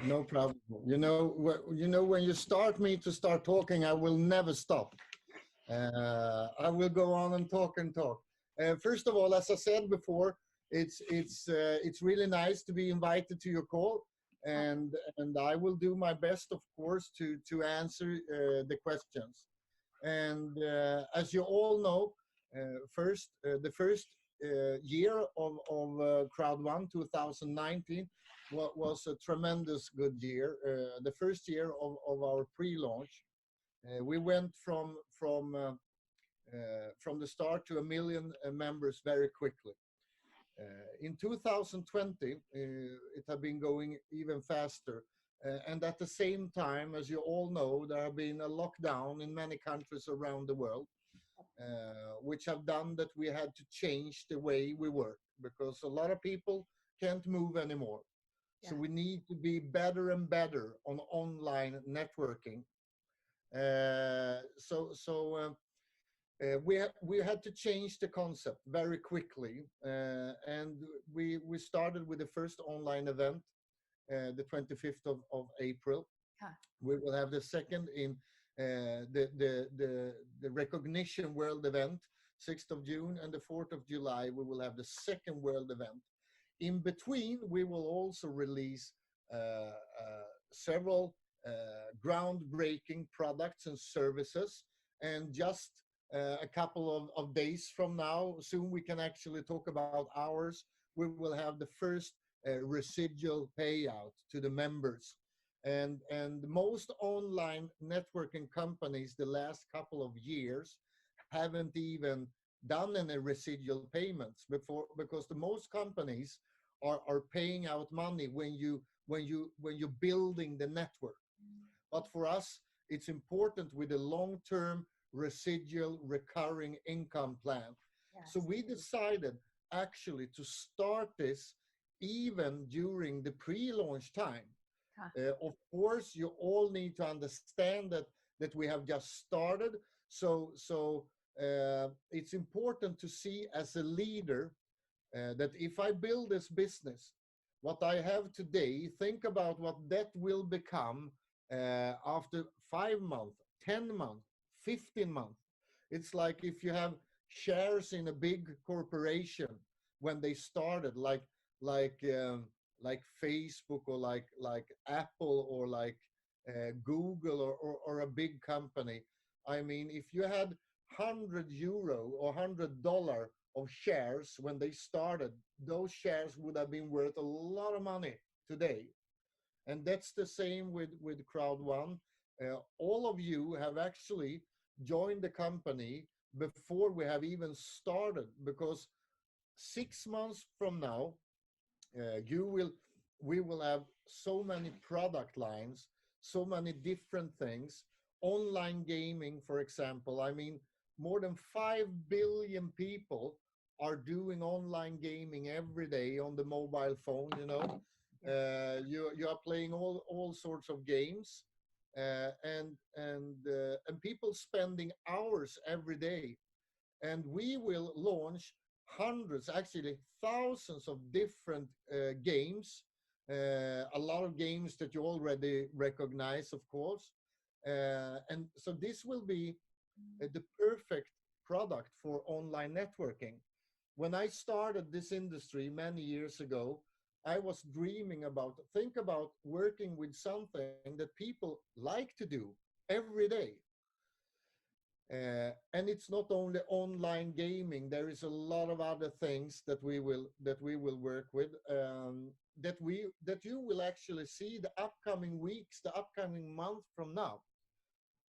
No problem. When you start me to start talking, I will never stop. I will go on and talk and talk. First of all, as I said before, it's really nice to be invited to your call, and I will do my best, of course, to answer the questions. And as you all know, the first year of Crowd1 2019 was a tremendous good year. The first year of our pre-launch, we went from the start to 1 million members very quickly. In 2020, it had been going even faster. And at the same time, as you all know, there have been a lockdown in many countries around the world, which have done that we had to change the way we work because a lot of people can't move anymore. So Yeah. we need to be better and better on online networking. We had to change the concept very quickly, and we started with the first online event, the 25th of April. Yeah. We will have the second in the recognition world event, 6th of June, and the 4th of July. We will have the second world event. In between, we will also release several groundbreaking products and services. And just a couple of days from now, soon we can actually talk about ours. We will have the first residual payout to the members. And most online networking companies the last couple of years haven't even done any residual payments before, because the most companies are paying out money when you're building the network. But for us, it's important with a long-term residual recurring income plan. So Yes. we decided actually to start this even during the pre-launch time. Huh. Of course, you all need to understand that we have just started. So it's important to see as a leader that if I build this business, what I have today, think about what that will become after 5 months, 10 months, 15 months. It's like if you have shares in a big corporation when they started, like like Facebook or like Apple or like Google or a big company. I mean, if you had €100 or $100 of shares when they started, those shares would have been worth a lot of money today. And that's the same with Crowd1. All of you have actually joined the company before we have even started, because 6 months from now, you will we will have so many product lines, so many different things. Online gaming, for example, I mean, more than 5 billion people are doing online gaming every day on the mobile phone, you know. You are playing all sorts of games, and people spending hours every day. And we will launch hundreds, actually thousands of different games, a lot of games that you already recognize, of course. And so this will be the perfect product for online networking. When I started this industry many years ago, I was dreaming about, think about working with something that people like to do every day. And it's not only online gaming. There is a lot of other things that we will work with, that you will actually see the upcoming weeks, the upcoming month from now.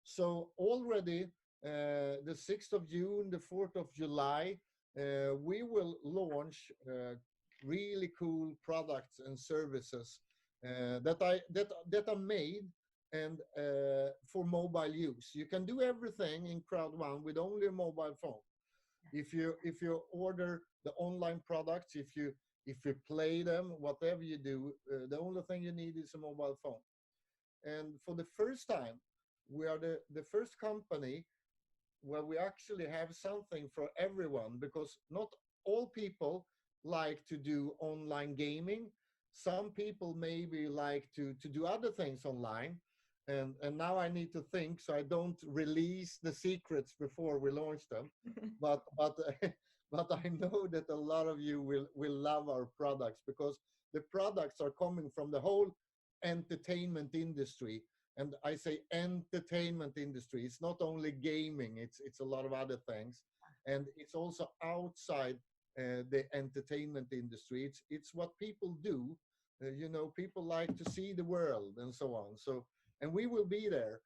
So already the 6th of June, the 4th of July, we will launch really cool products and services that are made and for mobile use. You can do everything in Crowd1 with only a mobile phone. If you order the online products, if you play them, whatever you do, the only thing you need is a mobile phone. And for the first time, we are the first company where we actually have something for everyone, because not all people like to do online gaming. some people maybe like to do other things online, and now I need to think so I don't release the secrets before we launch them. But but I know that a lot of you will love our products, because the products are coming from the whole entertainment industry. And I say entertainment industry, it's not only gaming, it's a lot of other things, and it's also outside the entertainment industry. It's what people do. You know, people like to see the world and so on. So, and we will be there.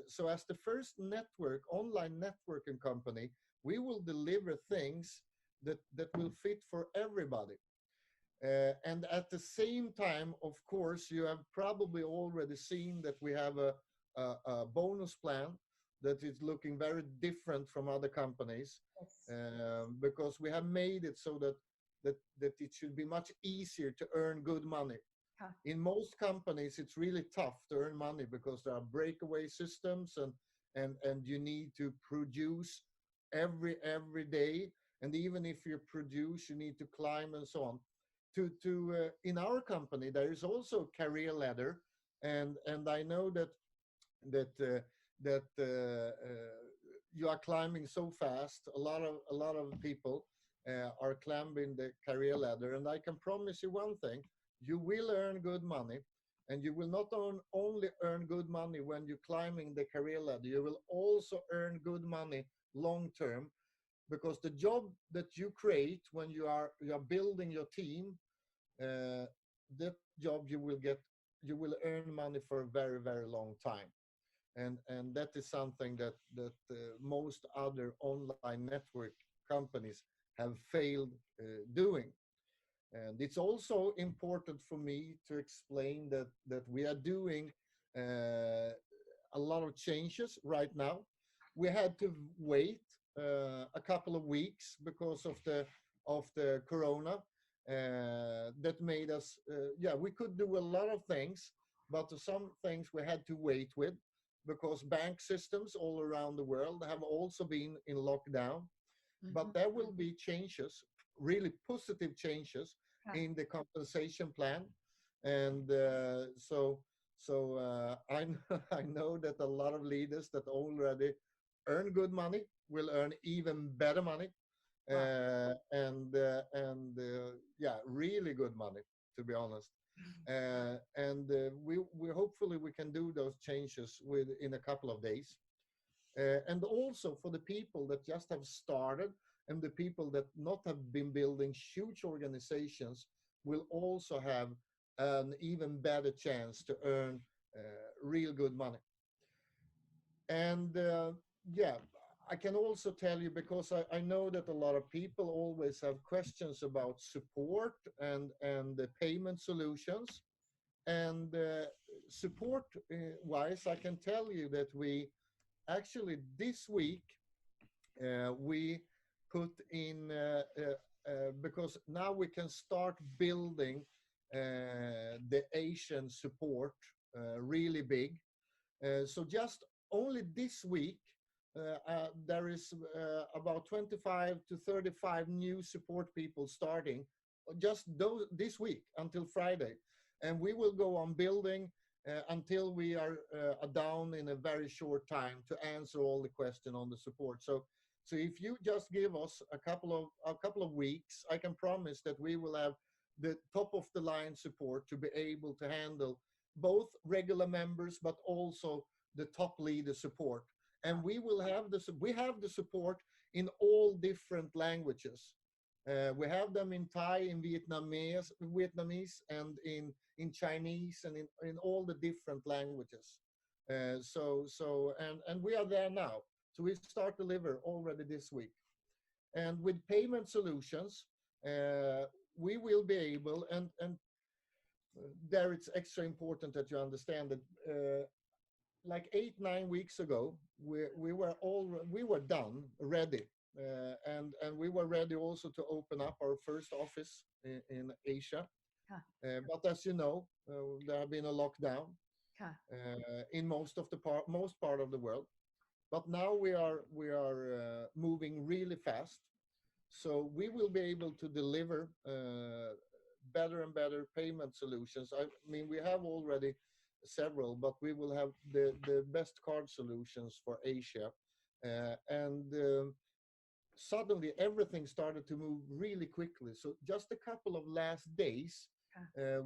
So as the first network, online networking company, we will deliver things that will fit for everybody. And at the same time, of course, you have probably already seen that we have a bonus plan that is looking very different from other companies, Yes. because we have made it so that it should be much easier to earn good money. Huh. In most companies, it's really tough to earn money because there are breakaway systems, and you need to produce every day. And even if you produce, you need to climb and so on. In our company, there is also a career ladder, and I know that that you are climbing so fast. A lot of people are climbing the career ladder, and I can promise you one thing: you will earn good money, and you will not only earn good money when you're climbing the career ladder. You will also earn good money long term, because the job that you create when you are building your team, uh, that job you will earn money for a very long time. And that is something that most other online network companies have failed doing. And it's also important for me to explain that we are doing a lot of changes right now. We had to wait a couple of weeks because of the corona, that made us, yeah, we could do a lot of things, but some things we had to wait with, because bank systems all around the world have also been in lockdown. Mm-hmm. But there will be changes, really positive changes Huh. in the compensation plan. And I I know that a lot of leaders that already earn good money will earn even better money, Wow. yeah, really good money, to be honest. And we hopefully we can do those changes within a couple of days. And also for the people that just have started, and the people that not have been building huge organizations, will also have an even better chance to earn real good money. And yeah, I can also tell you, because I know that a lot of people always have questions about support and the payment solutions. And support wise, I can tell you that we actually this week we put in because now we can start building the Asian support really big. So just only this week, there is about 25 to 35 new support people starting just this week until Friday. And we will go on building until we are down in a very short time to answer all the question on the support. So if you just give us a couple of weeks, I can promise that we will have the top of the line support to be able to handle both regular members, but also the top leader support. And we have the support in all different languages. We have them in Thai, in Vietnamese, and in Chinese, and in all the different languages. And we are there now. So we start deliver already this week. And with payment solutions, we will be able, and there it's extra important that you understand that like 8 9 weeks ago, we were done, ready, and we were ready also to open up our first office in Asia. Huh. But as you know, there have been a lockdown Huh. in most part of the world. But now we are moving really fast, so we will be able to deliver better and better payment solutions. I mean, we have already several, but we will have the best card solutions for Asia. And suddenly everything started to move really quickly. So just a couple of last days,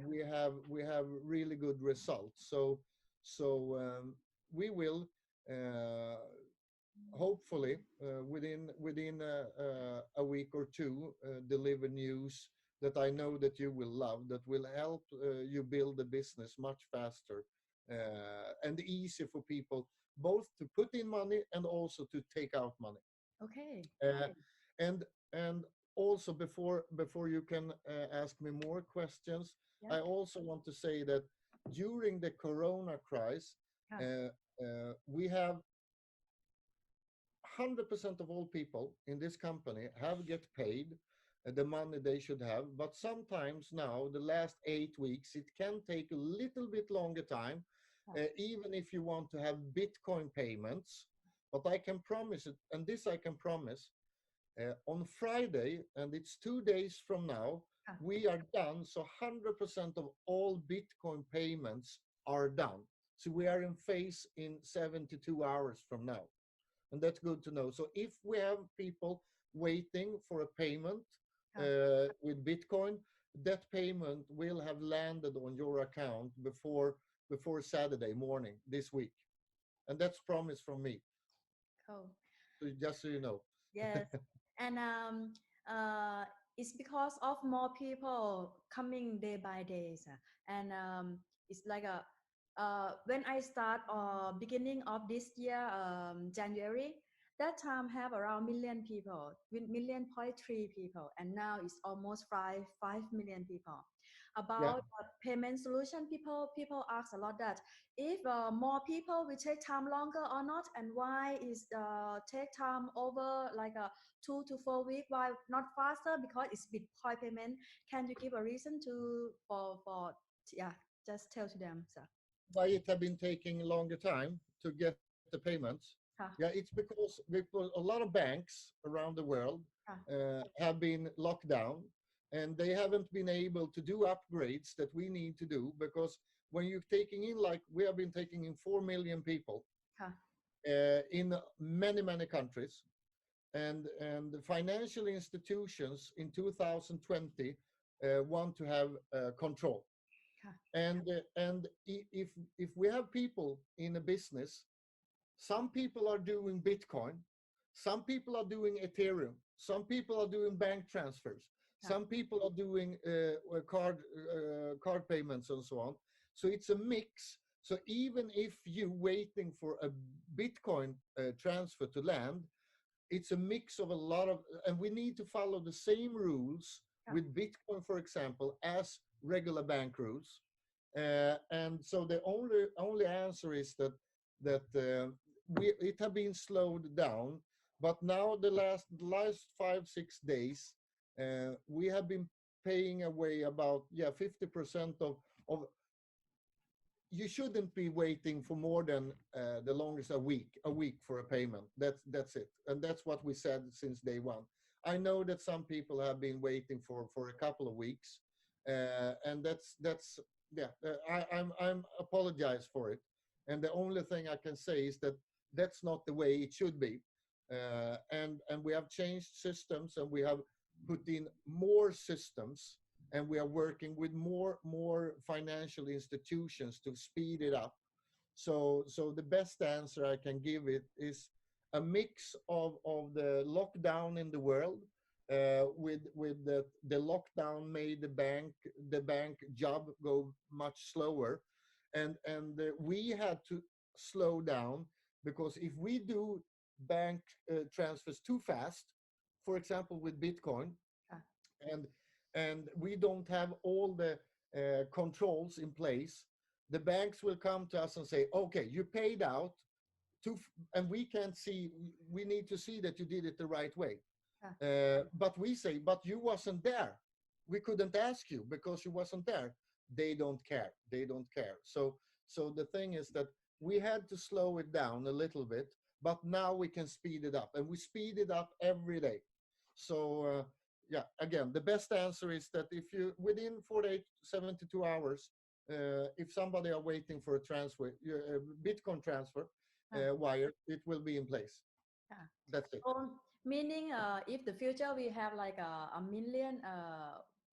we have really good results. So we will uh, hopefully within a week or two deliver news that I know that you will love, that will help you build a business much faster and easier for people both to put in money and also to take out money. Okay. uh, and and also before you can ask me more questions, Yeah. I also want to say that during the corona crisis, Yeah. we have 100% of all people in this company have get paid the money they should have, but sometimes now the last 8 weeks it can take a little bit longer time, Yeah. even if you want to have Bitcoin payments. But I can promise it, and this I can promise, on Friday, and it's 2 days from now, Yeah. we are done. So 100% of all Bitcoin payments are done. So we are in phase in 72 hours from now. And that's good to know. So if we have people waiting for a payment Yeah. with Bitcoin, that payment will have landed on your account before Saturday morning this week. And that's promise from me. Cool. So just so you know. Yes, and uh, it's because of more people coming day by days, and it's like a when I start beginning of this year, January, that time have around million people, with 1.3 million people, and now it's almost 5 million people. Yeah. About payment solution, people ask a lot that if more people will take time longer or not, and why is take time over like a 2 to 4 week, why not faster, because it's Bitcoin payment. Can you give a reason to for yeah, just tell to them, sir. Why it have been taking a longer time to get the payments? Yeah, Huh, it's because a lot of banks around the world huh, have been locked down, and they haven't been able to do upgrades that we need to do, because when you're taking in, like we have been taking in 4 million people huh, in many countries, and the financial institutions in 2020 want to have control. huh, And if we have people in a business, some people are doing Bitcoin, some people are doing Ethereum, some people are doing bank transfers, huh, some people are doing card payments and so on. So it's a mix. So even if you waiting for a Bitcoin transfer to land, it's a mix of a lot of, and we need to follow the same rules huh, with Bitcoin, for example, as regular bank rules. And so the only answer is that we it have been slowed down, but now the last 5 6 days we have been paying away about 50% of you shouldn't be waiting for more than the longest a week for a payment. That's it, and that's what we said since day one. I know that some people have been waiting for a couple of weeks, and that's yeah. I'm apologize for it, and the only thing I can say is that that's not the way it should be, and we have changed systems, and we have put in more systems, and we are working with more financial institutions to speed it up. So the best answer I can give it is a mix of the lockdown in the world, with the lockdown made the bank job go much slower, and we had to slow down, because if we do bank transfers too fast, for example with Bitcoin, huh, and and we don't have all the controls in place, the banks will come to us and say, okay, you paid out and we can't see, we need to see that you did it the right way. huh, But we say, but you wasn't there, we couldn't ask you because you wasn't there. They don't care. So the thing is that we had to slow it down a little bit, but now we can speed it up, and we speed it up every day. So yeah, again, the best answer is that if you within 48 72 hours, if somebody are waiting for a transfer, Bitcoin transfer Huh. wire, it will be in place. Yeah. That's it. So meaning, if the future we have like a million,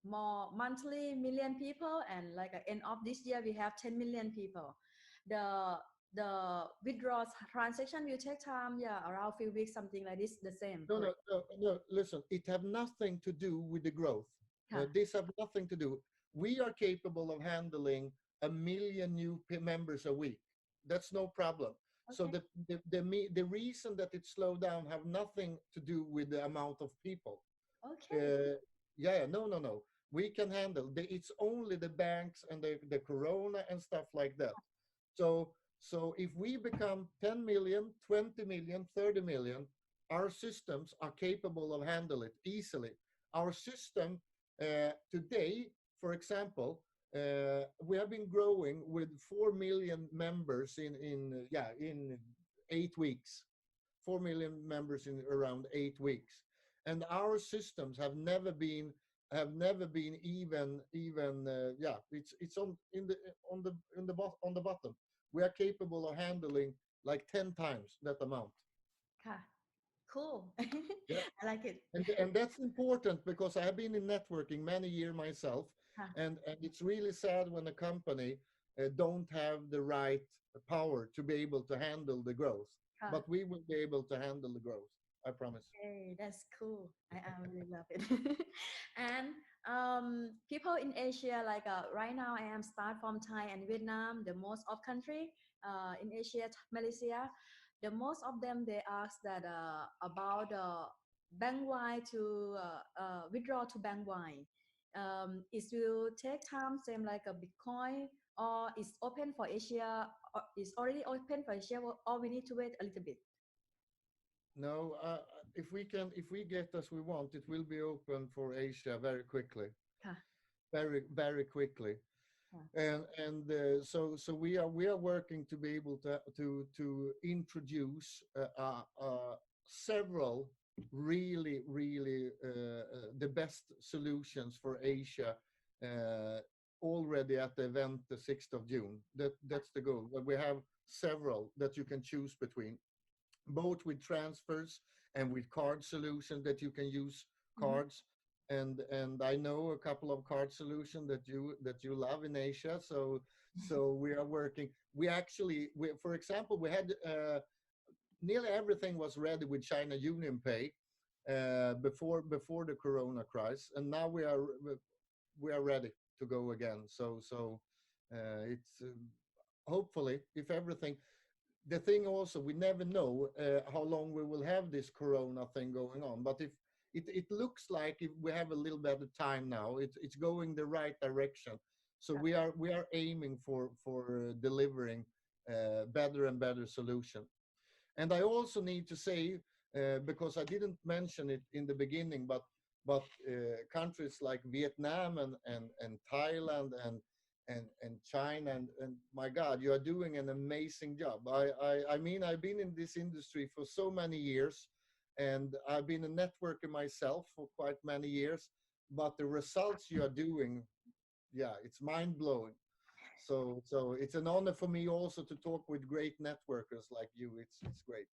more monthly million people, and like at end of this year we have 10 million people, the withdrawal transaction will take time, yeah, around few weeks, something like this, the same, No, no, correct? no, no. Listen, it have nothing to do with the growth. Huh. This have nothing to do. We are capable of handling a million new members a week. That's no problem. So Okay. the reason that it slowed down have nothing to do with the amount of people. Okay. Uh, yeah, no, no, no. We can handle. It's only the banks and the corona and stuff like that. So so if we become 10 million, 20 million, 30 million, our systems are capable of handle it easily. Our system today, for example, we have been growing with 4 million members in 8 weeks. 4 million members in around 8 weeks, and our systems have never been even it's on the bottom. We are capable of handling like 10 times that amount. Huh. Cool. Yeah. I like it. And that's important because I have been in networking many years myself, Huh. and it's really sad when a company don't have the right power to be able to handle the growth. Huh. But we will be able to handle the growth, I promise. Hey, that's cool. I really love it. And people in Asia, like right now, I am start from Thai and Vietnam, the most of country in Asia, Malaysia. The most of them they ask that about bank wide to withdraw to bank wide. It will take time, same like a Bitcoin, or it's open for Asia, or it's already open for Asia, or we need to wait a little bit. No, if we get as we want, it will be open for Asia very quickly, Huh, very very quickly. huh, And so we are working to be able to introduce several really the best solutions for Asia uh, already at the event the 6th of June. That's the goal. But we have several that you can choose between, both with transfers and with card solutions that you can use mhm. cards. And I know a couple of card solutions that you love in Asia. So we are working. For example, we had nearly everything was ready with China Union Pay before the Corona crisis, and now we are ready to go again. So it's hopefully, if everything, the thing also, we never know how long we will have this corona thing going on, but if it looks like if we have a little bit of time now, it's going the right direction. So we are aiming for delivering better and better solution. And I also need to say, because I didn't mention it in the beginning, but countries like Vietnam and Thailand and China and my God, you are doing an amazing job. I mean, I've been in this industry for so many years, and I've been a networker myself for quite many years. But the results you are doing, yeah, it's mind blowing. So it's an honor for me also to talk with great networkers like you. It's great.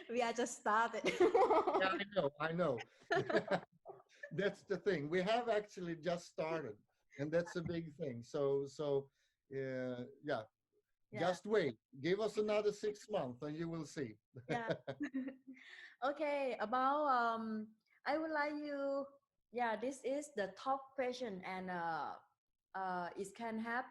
We are just started. Yeah, I know. That's the thing. We have actually just started, and that's a big thing. Yeah, Yeah, just wait. Give us another 6 months, and you will see. yeah. Okay, about I would like you. Yeah, this is the top question, and it can have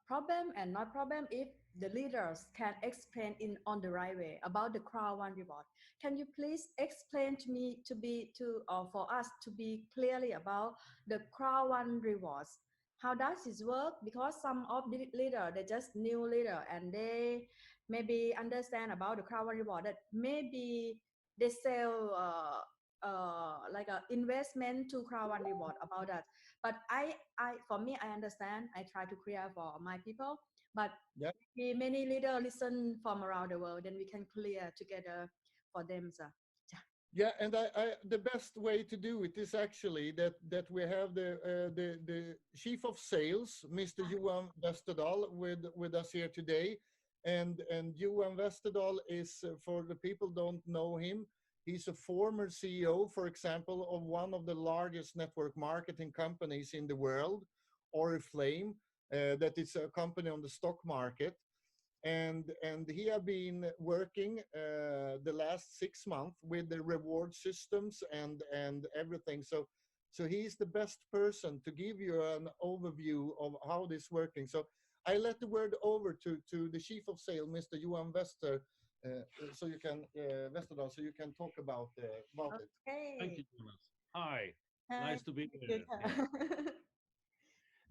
problem and not problem if the leaders can explain in on the right way about the crowd one reward. Can you please explain to me to be to or for us to be clearly about the crowd one rewards? How does it work? Because some of the leader they just new leader and they maybe understand about the crowd one reward that maybe they sell like a investment to crowd one reward about that. But for me, I understand. I try to clear for my people, but Yeah. many leaders listen from around the world. Then we can clear together for them. So, yeah. Yeah, and the best way to do it is actually that we have the chief of sales, Mr. Johan Westerdahl, with us here today, and Johan Westerdahl is for the people don't know him. He's a former CEO, for example, of one of the largest network marketing companies in the world, Oriflame, that is a company on the stock market, and he have been working the last 6 months with the reward systems and everything. So he's the best person to give you an overview of how this working. So I let the word over to the chief of sale, Mr. Johan so you can Westerdahl, so you can talk about it. Thank Okay. you, Jonas. Hi, Hi. nice to be Thank you. here.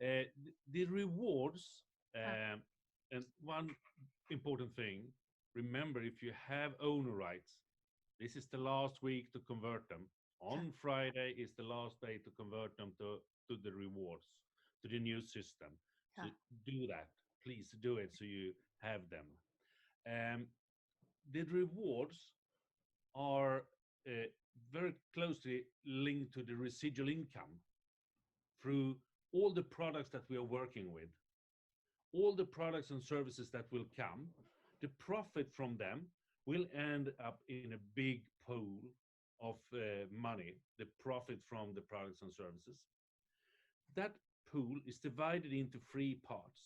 Yeah. The rewards, Huh. and one important thing, remember if you have owner rights, this is the last week to convert them. Huh. On Friday is the last day to convert them to the rewards, to the new system. So Huh. do that. Please do it so you have them. Um, the rewards are uh, very closely linked to the residual income through all the products that we are working with, all the products and services that will come. The profit from them will end up in a big pool of money, the profit from the products and services. That pool is divided into three parts.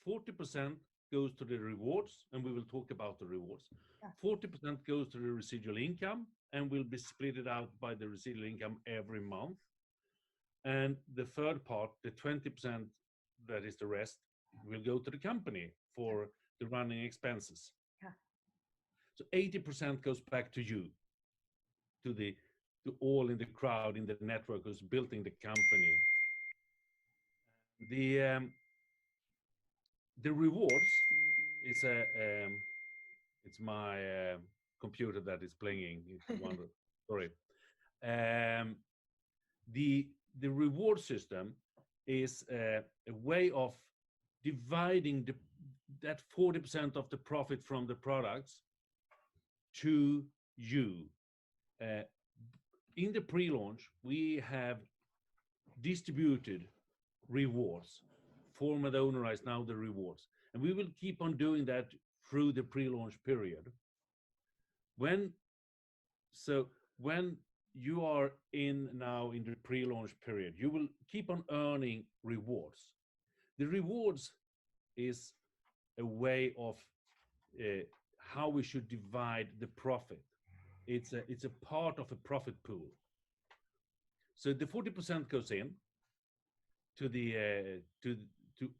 40% goes to the rewards, and we will talk about the rewards. Huh. 40% goes to the residual income and will be split out by the residual income every month. And the third part, the 20%, that is the rest, will go to the company for the running expenses. Huh. So 80% goes back to you, to the to all in the crowd, in the network who's building the company. The um, the rewards is a it's my computer that is playing. If you wonder, sorry. Um, the the reward system is a way of dividing that 40% of the profit from the products to you. Uh, in the pre-launch, we have distributed rewards. Format owner is now the rewards, and we will keep on doing that through the pre-launch period. When so when you are in now in the pre-launch period, you will keep on earning rewards. The rewards is a way of uh, how we should divide the profit. It's a part of a profit pool. So the 40% goes in to the to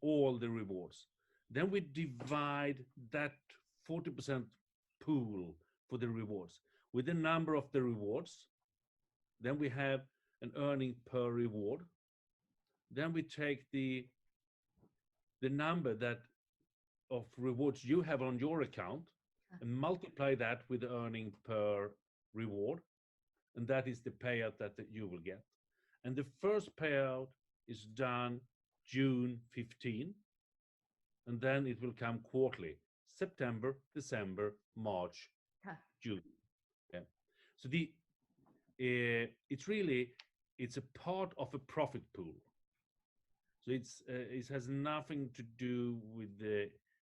all the rewards. Then we divide that 40% pool for the rewards with the number of the rewards. Then we have an earning per reward. Then we take the number that of rewards you have on your account Huh. and multiply that with the earning per reward, and that is the payout that you will get. And the first payout is done June 15, and then it will come quarterly: September, December, March, Huh. June. Yeah. So it's really it's a part of a profit pool. So it has nothing to do with the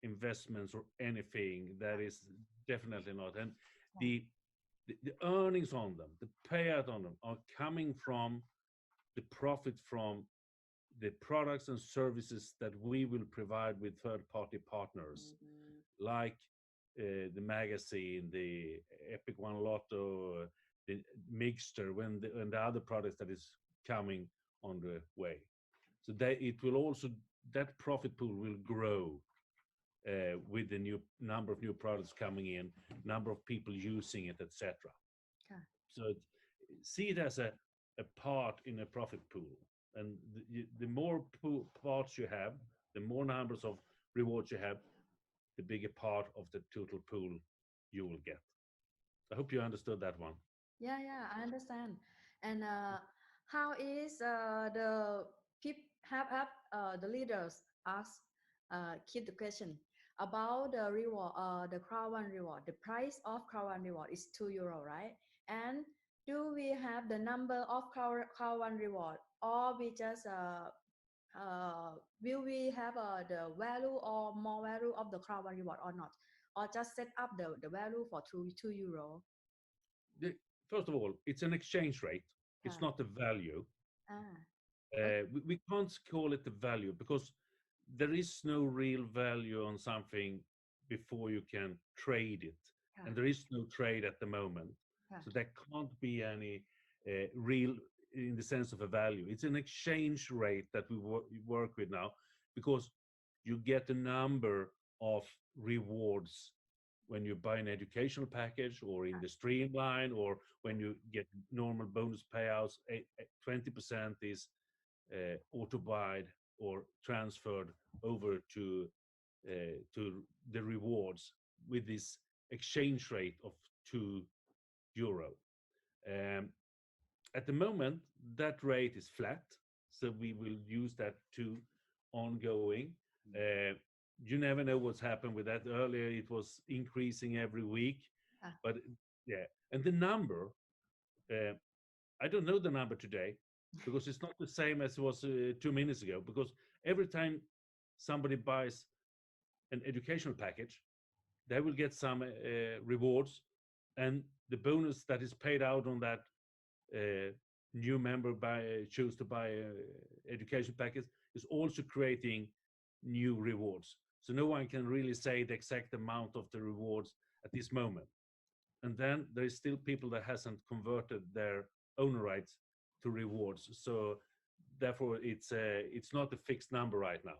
investments or anything. That is definitely not. And Huh. the the earnings on them, the payout on them, are coming from the profit from the products and services that we will provide with third-party partners, like the magazine, the Epic One Lotto, the Mixture, when the other products that is coming on the way. So it will also, that profit pool will grow with the new number of new products coming in, number of people using it, etc. Huh. So see it as a part in a profit pool, and the more parts you have, the more numbers of rewards you have, the bigger part of the total pool you will get. I hope you understood that one. Yeah, yeah, I understand. And how is the people have the leaders ask keep the question about the reward, the Crowd1 reward. The price of Crowd1 reward is €2, right? And do we have the number of Crowd1 reward, or we just will we have the value or more value of the Crowd1 reward or not, or just set up the value for €2? The- First of all, it's an exchange rate. It's ค่ะ not a value. อ่า We can't call it the value because there is no real value on something before you can trade it, ค่ะ and there is no trade at the moment. ค่ะ So there can't be any real, in the sense of a value. It's an exchange rate that we work with now, because you get a number of rewards when you buy an educational package or in the streamline, or when you get normal bonus payouts. 20% is auto buy or transferred over to the rewards with this exchange rate of €2. Um, at the moment, that rate is flat, so we will use that to ongoing. Uh, you never know what's happened with that. Earlier, it was increasing every week, ค่ะ but yeah, and the number, uh, I don't know the number today because it's not the same as it was 2 minutes ago. Because every time somebody buys an educational package, they will get some rewards, and the bonus that is paid out on that uh, new member choose to buy education package is also creating new rewards. So no one can really say the exact amount of the rewards at this moment. And then there is still people that hasn't converted their owner rights to rewards. So therefore, it's not a fixed number right now.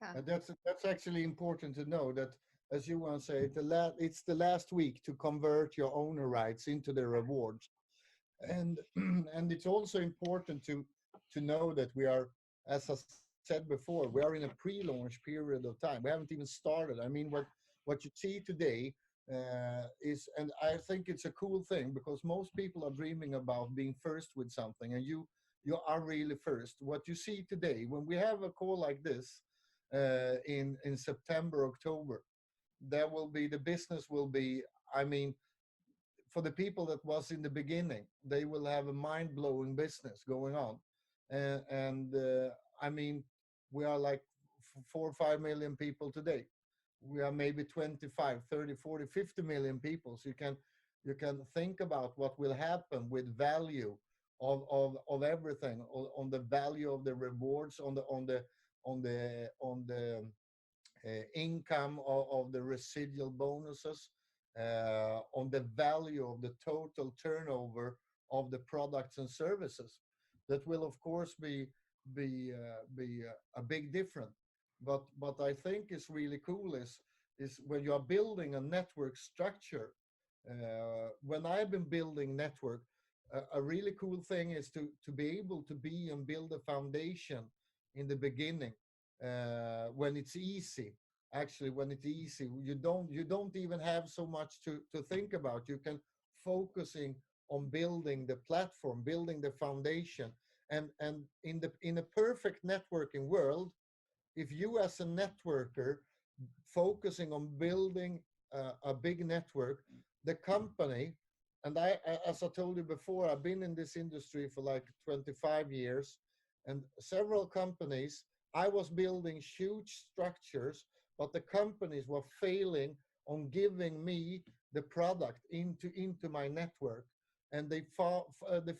ค่ะ And that's actually important to know that, as you want to say, it's the last week to convert your owner rights into the rewards. And and it's also important to know that we are, as I said before, we are in a pre-launch period of time. We haven't even started. I mean, what you see today is, and I think it's a cool thing, because most people are dreaming about being first with something, and you are really first. What you see today, when we have a call like this in September, October, there will be, the business will be, I mean, for the people that was in the beginning, they will have a mind-blowing business going on. And I mean, we are like 4 or 5 million people today. We are maybe 25, 30, 40, 50 million people. So you can think about what will happen with value of everything, on the value of the rewards, on the income of the residual bonuses, on the value of the total turnover of the products and services. That will, of course, be a big difference. But I think is really cool is when you are building a network structure. When I've been building network, a really cool thing is to be able to be and build a foundation in the beginning, when it's easy. Actually, when it's easy, you don't even have so much to think about. You can focusing on building the platform, building the foundation. And in a perfect networking world, if you as a networker focusing on building a big network, the company, and as I told you before, I've been in this industry for like 25 years, and several companies, I was building huge structures, but the companies were failing on giving me the product into my network, and they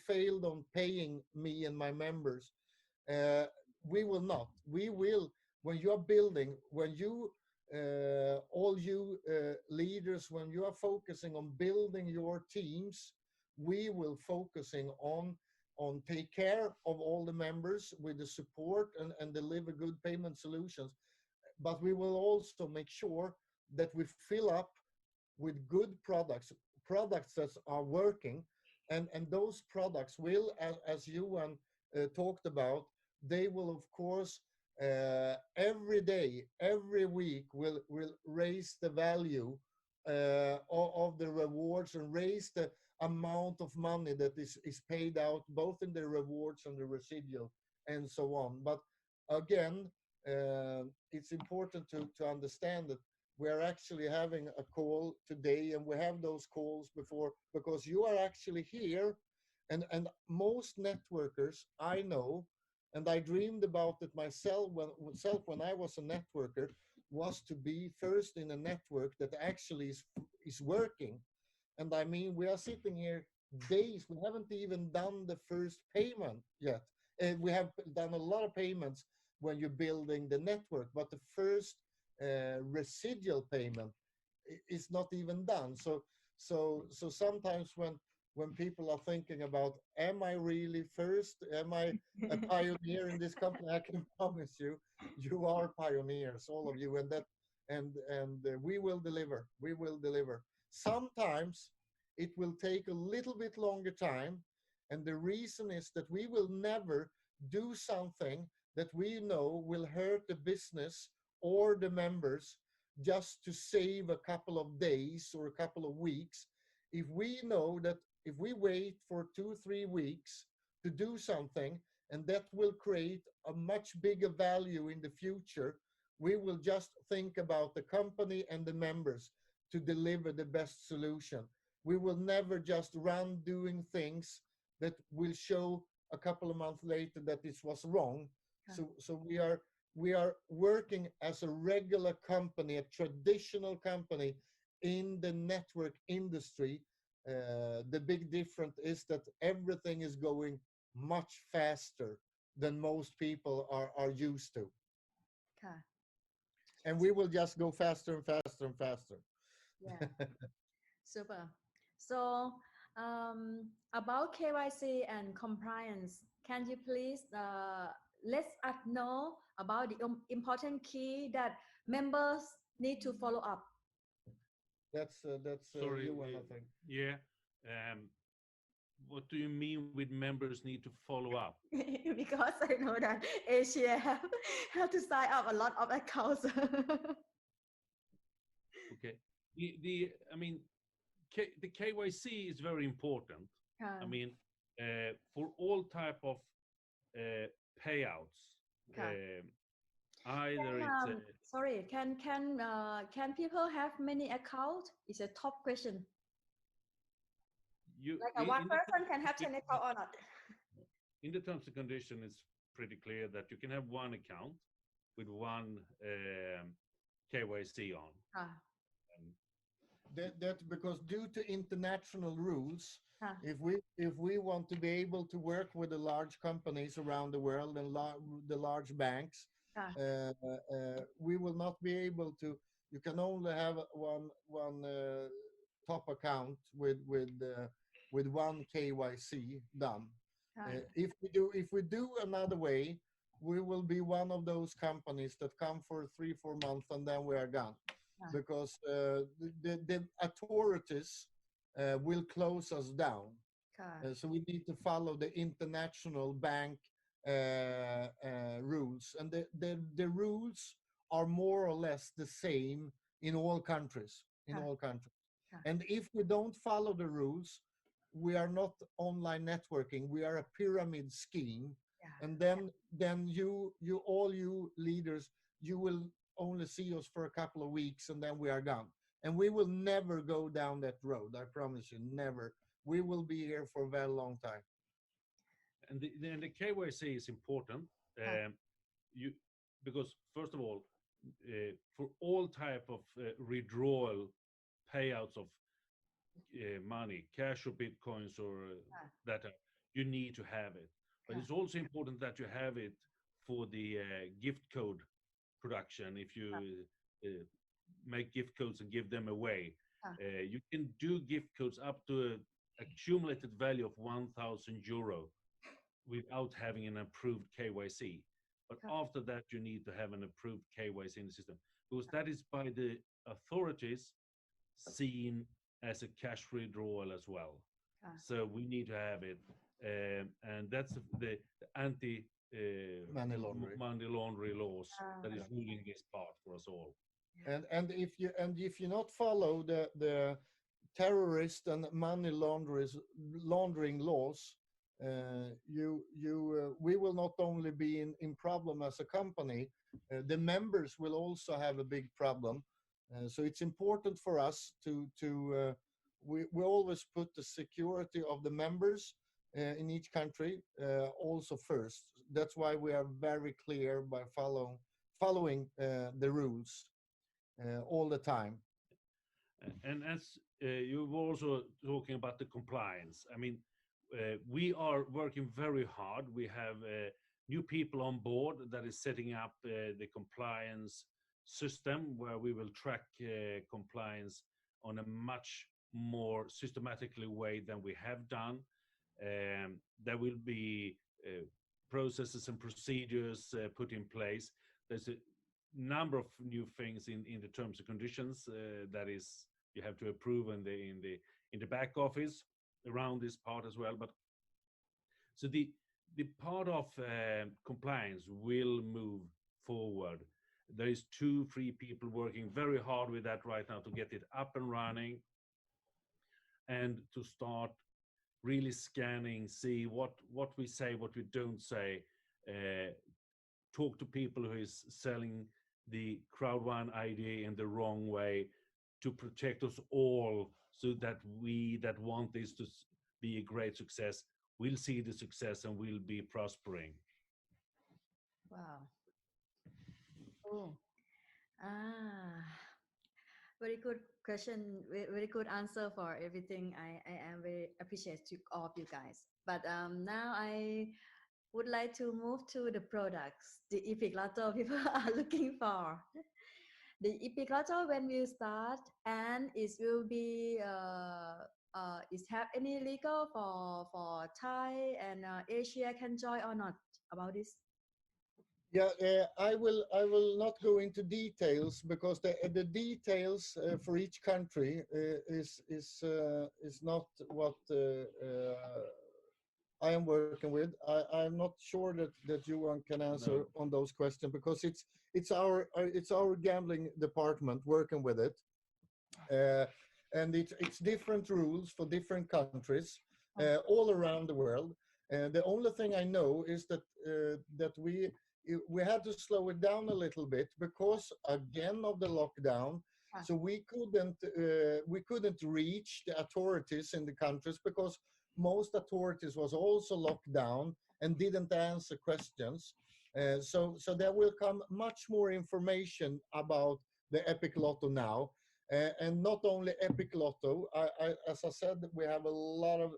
failed on paying me and my members. uh, we will not. We will, when you are building, when you, all you leaders, when you are focusing on building your teams, we will focusing on take care of all the members with the support and deliver good payment solutions. But we will also make sure that we fill up with good products that are working. And those products will, as you talked about, they will, of course, every day, every week, will raise the value of the rewards, and raise the amount of money that is paid out, both in the rewards and the residual, and so on. But again, it's important to understand that we're actually having a call today, and we have those calls before because you are actually here. And most networkers I know, and I dreamed about it myself when I was a networker, was to be first in a network that actually is working. And I mean, we are sitting here days. We haven't even done the first payment yet. And we have done a lot of payments when you're building the network, but the first residual payment is not even done. So sometimes when people are thinking about, am I really first? Am I a pioneer in this company? I can promise you, you are pioneers, all of you, and that and we will deliver. We will deliver. Sometimes it will take a little bit longer time, and the reason is that we will never do something that we know will hurt the business or the members just to save a couple of days or a couple of weeks. If we know that if we wait for 2 3 weeks to do something, and that will create a much bigger value in the future, we will just think about the company and the members to deliver the best solution. We will never just run doing things that will show a couple of months later that this was wrong. So we are working as a regular company, a traditional company in the network industry. The big difference is that everything is going much faster than most people are used to. ค่ะ And we will just go faster and faster and faster. yeah super so about KYC and compliance, can you please let us know about the important key that members need to follow up? That's Sorry, you and I think. yeah. Um, what do you mean with members need to follow up? Because I know that Asia have to sign up a lot of accounts. Okay. I mean, the KYC is very important. I mean, for all type of payouts, ค่ะ either Can, it's sorry, can people have many accounts? It's a top question. you Like one person can have 10 accounts or not? in the terms and condition, it's pretty clear that you can have one account with one KYC on. ค่ะ And That because due to international rules, ค่ะ if we want to be able to work with the large companies around the world and the large banks, ค่ะ we will not be able to. You can only have one top account with one KYC done. ค่ะ If we do another way, we will be one of those companies that come for 3 4 months and then we are gone, because the authorities will close us down. ค่ะ So we need to follow the international bank rules, and the rules are more or less the same in all countries. In Huh. all countries, Huh. and if we don't follow the rules, we are not online networking. We are a pyramid scheme, Yeah. and then you all you leaders, you will only see us for a couple of weeks, and then we are gone. And we will never go down that road. I promise you, never. We will be here for a very long time. and the KYC is important. You because first of all, for all type of withdrawal payouts of money, cash or bitcoins or that, you need to have it. But it's also important that you have it for the gift code production. If you make gift codes and give them away, you can do gift codes up to an accumulated value of €1,000 without having an approved KYC. But after that, you need to have an approved KYC in the system, because that is by the authorities seen as a cash withdrawal as well. So we need to have it, and that's the anti Money laundering. money laundering laws that is ruling this part for us all. And if you not follow the terrorist and money laundering laws, we will not only be in problem as a company, the members will also have a big problem, So it's important for us to we always put the security of the members in each country also first. That's why we are very clear by following the rules all the time. And as you were also talking about the compliance, I mean, we are working very hard. We have new people on board that is setting up the compliance system where we will track compliance on a much more systematically way than we have done. There will be processes and procedures put in place. There's a number of new things in the terms and conditions that is you have to approve in the back office around this part as well. But so the part of compliance will move forward. There is 2 3 people working very hard with that right now to get it up and running and to start really scanning, see what we say, what we don't say, talk to people who is selling the Crowd1 idea in the wrong way to protect us all so that we that want this to be a great success will see the success and will be prospering. Wow. Cool. Ah, very good question. Very good answer for everything. I am very appreciative of you guys. But now I would like to move to the products the Epic Lotto people are looking for. The Epic Lotto when we start and it will be is have any legal for Thai and Asia can join or not about this? Yeah, I will not go into details because the details for each country is not what I am working with. I'm not sure that Johan can answer No. on those questions because it's our gambling department working with it, uh, and it's different rules for different countries all around the world. The only thing I know is that we had to slow it down a little bit because again of the lockdown. Ah. So we couldn't reach the authorities in the countries because most authorities was also locked down and didn't answer questions. So there will come much more information about the Epic Lotto now, and not only Epic Lotto. As I said, we have a lot of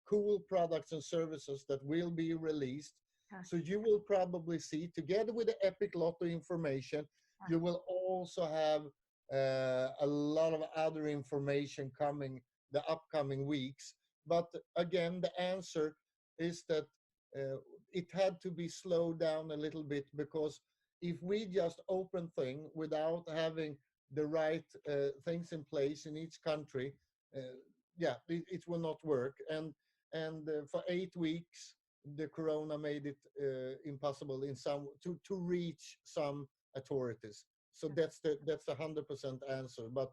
cool products and services that will be released. Ah. So you will probably see, together with the Epic Lotto information, Ah. you will also have a lot of other information coming the upcoming weeks. But again, the answer is that it had to be slowed down a little bit because if we just open thing without having the right things in place in each country, yeah, it will not work. And for 8 weeks, the corona made it impossible in some to reach some authorities. So that's 100% answer. But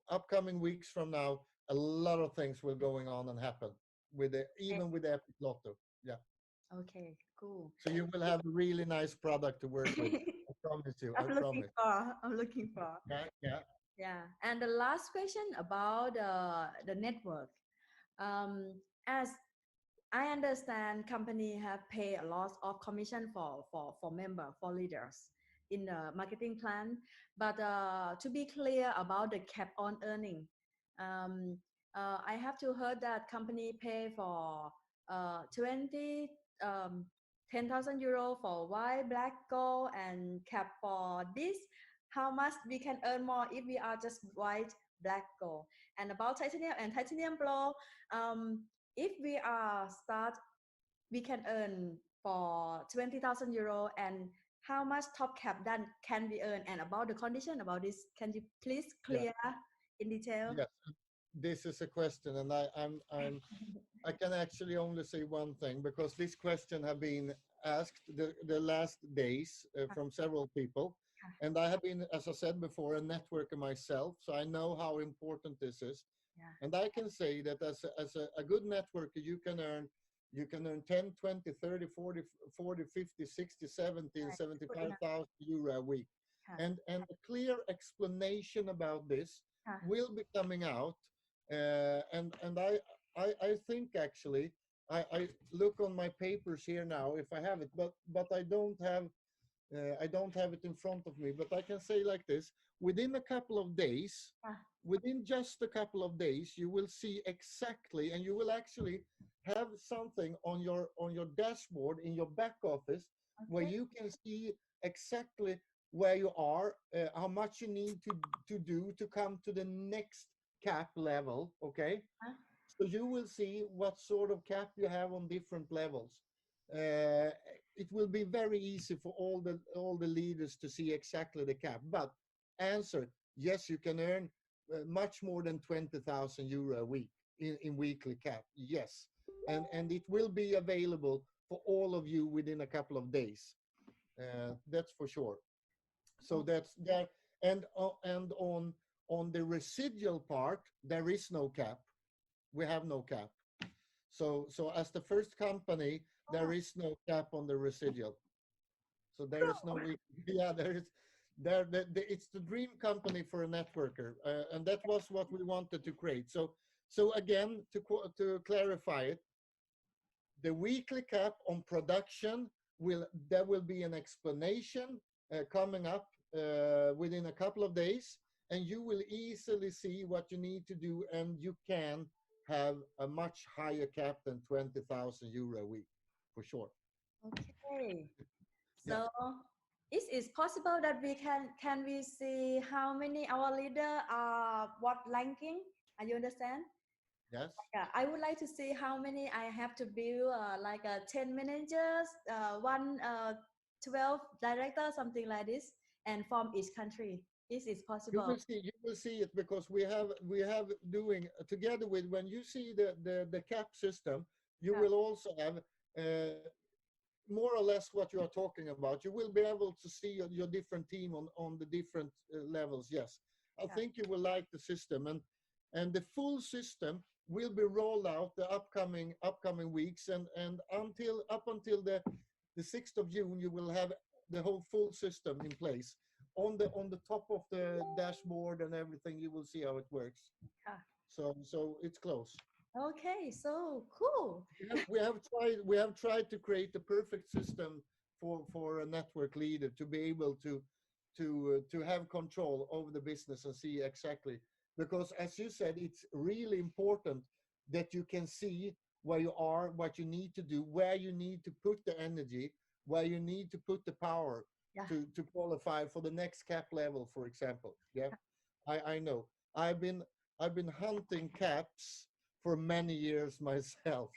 upcoming weeks from now, a lot of things will going on and happen with even with the Epic Lotto. Yeah. Okay, cool. So you will have a really nice product to work with. I promise you. I I'm looking promise. for. I'm looking for. Yeah, yeah. Yeah. And the last question about the network. As I understand, company have paid a lot of commission for member for leaders in the marketing plan. But to be clear about the cap on earning, um, I have to heard that company pay for 20 10,000 euro for white, black, gold, and cap for this. How much we can earn more if we are just white, black, gold? And about titanium and titanium pro, if we are start, we can earn for 20,000 euro. And how much top cap then can we earn? And about the condition about this, can you please Yeah. clear in detail? Yes. This is a question, and I can actually only say one thing because this question have been asked the last days from several people, and I have been, as I said before, a networker myself, so I know how important this is. Yeah. And I can say that as a good networker, you can earn 10, 20, 30, 40, 40, 50, 60, 70, and 75,000 euro a week. ค่ะ and a clear explanation about this ค่ะ will be coming out. And I think actually I look on my papers here now if I have it, but I don't have it in front of me. But I can say like this: within a couple of days, ค่ะ within just a couple of days, you will see exactly, and you will actually have something on your dashboard in your back office where Okay. you can see exactly where you are, how much you need to do to come to the next cap level. Okay, ค่ะ so you will see what sort of cap you have on different levels. Uh, it will be very easy for all the leaders to see exactly the cap. But answer: yes, you can earn much more than 20,000 euro a week in weekly cap. Yes, and it will be available for all of you within a couple of days. That's for sure. So that's that. And on the residual part, there is no cap. We have no cap. So as the first company, there Oh, is no cap on the residual. So there is no cool. yeah, there is it's the dream company for a networker, and that was what we wanted to create. So again, to clarify it, the weekly cap on production there will be an explanation coming up within a couple of days, and you will easily see what you need to do, and you can have a much higher cap than 20,000 euro a week for sure. Okay. Yeah. So is possible that can we see how many our leader are what ranking? Are you understand? Yes. Yeah, I would like to see how many I have to build like 10 managers, one 12 director, something like this, and from each country. This is possible. You will see it because we have doing together with when you see the cap system, you Yeah, will also have more or less what you are talking about. You will be able to see your different team on the different levels. Yes, I yeah, think you will like the system, and the full system will be rolled out the upcoming weeks, and until the 6th of June, you will have the whole full system in place on the top of the dashboard and everything. You will see how it works. yeah. So it's close. Okay, so cool. We have tried to create the perfect system for a network leader to be able to have control over the business and see exactly, because as you said, it's really important that you can see where you are, what you need to do, where you need to put the energy, where you need to put the power Yeah, to qualify for the next cap level, for example. Yeah, I know. I've been I've been hunting caps for many years myself.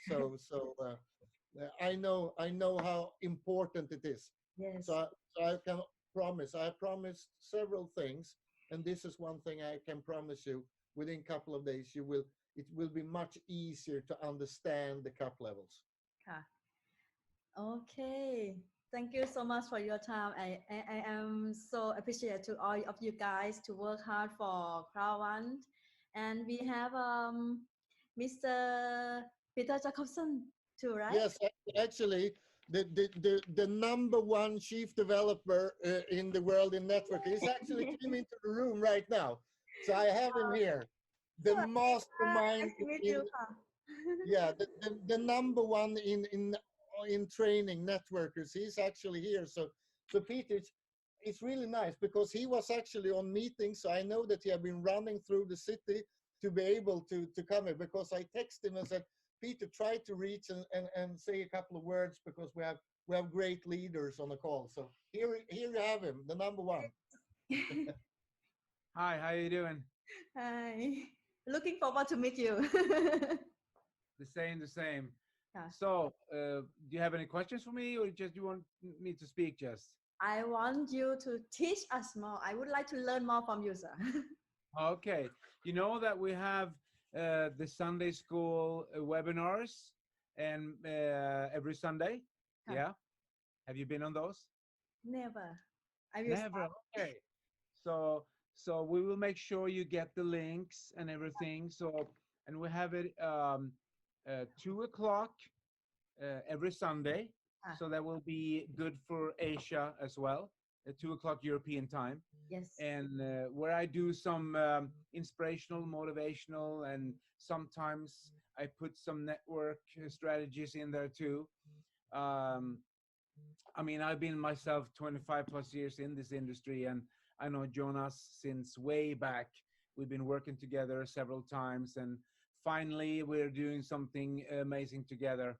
I know how important it is. So yes. I can promise. I promised several things, and this is one thing I can promise you. Within a couple of days, it will be much easier to understand the cap levels. Yeah. Okay. Thank you so much for your time. I am so appreciative to all of you guys to work hard for Crowd1. And we have Mr. Peter Jacobson too, right? Yes, actually, the number one chief developer in the world in networking is actually came into the room right now. So I have him here, So, the mastermind nice to meet in you. Huh? yeah, the number one in training networkers. He's actually here. So Peter, it's really nice because he was actually on meetings. So I know that he had been running through the city to be able to come here, because I texted him and said, Peter, try to reach and say a couple of words, because we have great leaders on the call. So here you have him, the number one. Hi, how you doing? Hi. Looking forward to meet you. The same, the same. Yeah. So, do you have any questions for me, or just you want me to speak just? I want you to teach us more. I would like to learn more from you, sir. Okay. You know that we have the Sunday school webinars and every Sunday. Huh. Yeah. Have you been on those? Never. I will Never. start. Okay. So we will make sure you get the links and everything. So, and we have it 2 o'clock every Sunday. Ah. So that will be good for Asia as well. 2 o'clock European time, Yes. and where I do some inspirational, motivational, and sometimes I put some network strategies in there too. Um, I mean, I've been myself 25 plus years in this industry, and I know Jonas since way back. We've been working together several times, and finally, we're doing something amazing together.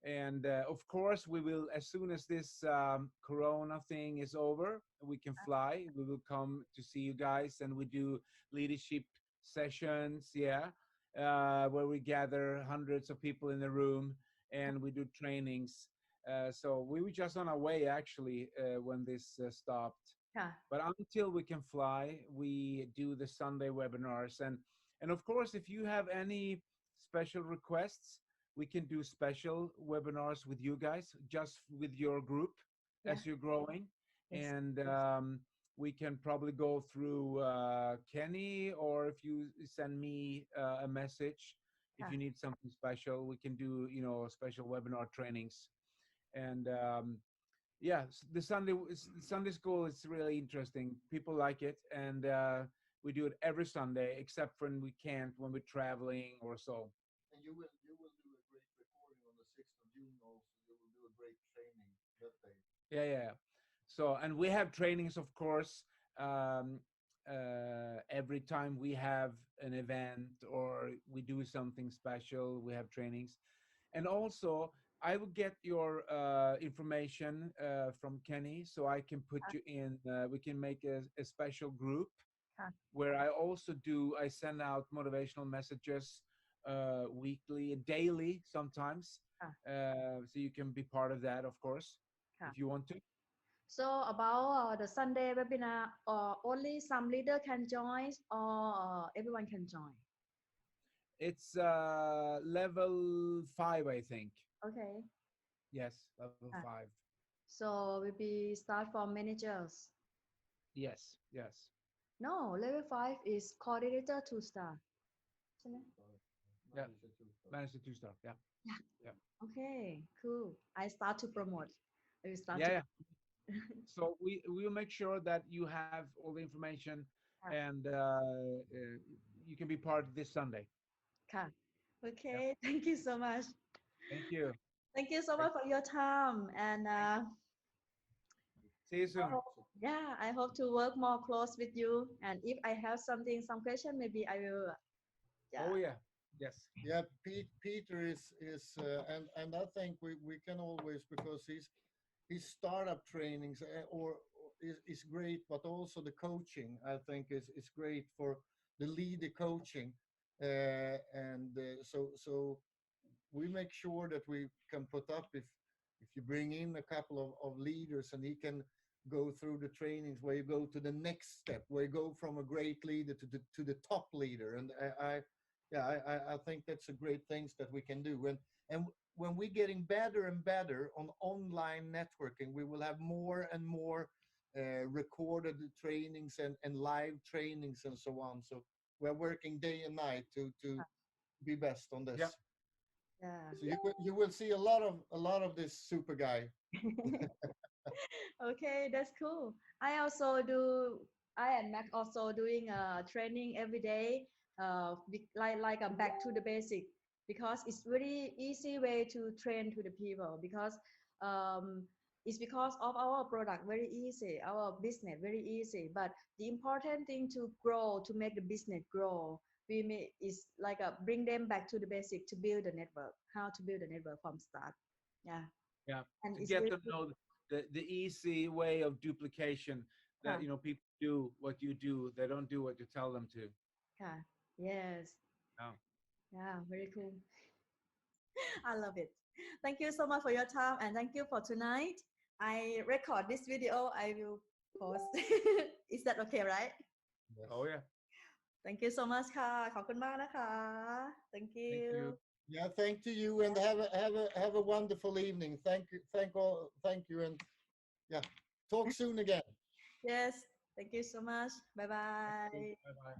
And of course, we will, as soon as this Corona thing is over, we can fly. We will come to see you guys, and we do leadership sessions, yeah, where we gather hundreds of people in the room, and we do trainings. So we were just on our way actually when this stopped. Yeah. But until we can fly, we do the Sunday webinars, and of course, if you have any special requests, we can do special webinars with you guys, just with your group Yeah. as you're growing, Yes. and we can probably go through Kenny, or if you send me a message, if Yeah. you need something special, we can do special webinar trainings, and yeah, the Sunday school is really interesting. People like it, and we do it every Sunday, except when we can't, when we're traveling or so. And you will do a great recording on the 6th of June also. You will do a great training that day. Yeah, yeah. So, and we have trainings, of course, um, every time we have an event or we do something special, we have trainings. And also, I will get your information from Kenny, so I can put you in. We can make a special group Huh. where I send out motivational messages weekly, daily sometimes. Huh. So you can be part of that, of course, Huh. if you want to. So about the Sunday webinar, only some leader can join, or everyone can join. It's level 5, I think. Okay. Yes, level Ah. 5. So we be start from managers. Yes, yes. No, level 5 is coordinator 2 star. Yeah. Manager 2-star. Yeah. Yeah. Okay, cool. I start to promote. I will start Yeah, to. yeah. So we will make sure that you have all the information, Ah. and you can be part this Sunday.ค่ะ. Okay, thank you so much. Thank you. Thank you so much for your time, and See you soon. yeah, I hope to work more close with you. And if I have some question, maybe I will. Yeah. Oh yeah. Yes. Yeah, Peter is and I think we can always, because his startup trainings is great, but also the coaching I think is great for the leader coaching, and so we make sure that we can put up, if you bring in a couple of leaders and he can go through the trainings where you go to the next step, where you go from a great leader to the top leader, and I think that's a great things that we can do. And when we're getting better and better on online networking, we will have more and more recorded trainings and live trainings and so on. So we're working day and night to be best on this. Yeah. Yeah. So you will see a lot of this super guy. Okay, that's cool. I also do. I and Mac also doing training every day. Like a back to the basic, because it's very easy way to train to the people, because it's because of our product very easy, our business very easy. But the important thing to grow, to make the business grow, we may is like a bring them back to the basic, to build the network, how to build a network from start. Yeah. Yeah. And To it's get very them know the easy way of duplication, that Yeah. people do what you do. They don't do what you tell them to. Yeah. Yes. Yeah. Yeah, very cool. I love it. Thank you so much for your time, and thank you for tonight. I record this video. I will post. Is that okay, right? Oh yeah. Thank you so much ค่ะ ขอบคุณมากนะคะ Thank Thank you. you. Yeah, thank to you, and have a wonderful evening. Thank you, and yeah, talk soon again. Yes. Thank you so much. Bye bye. Bye bye.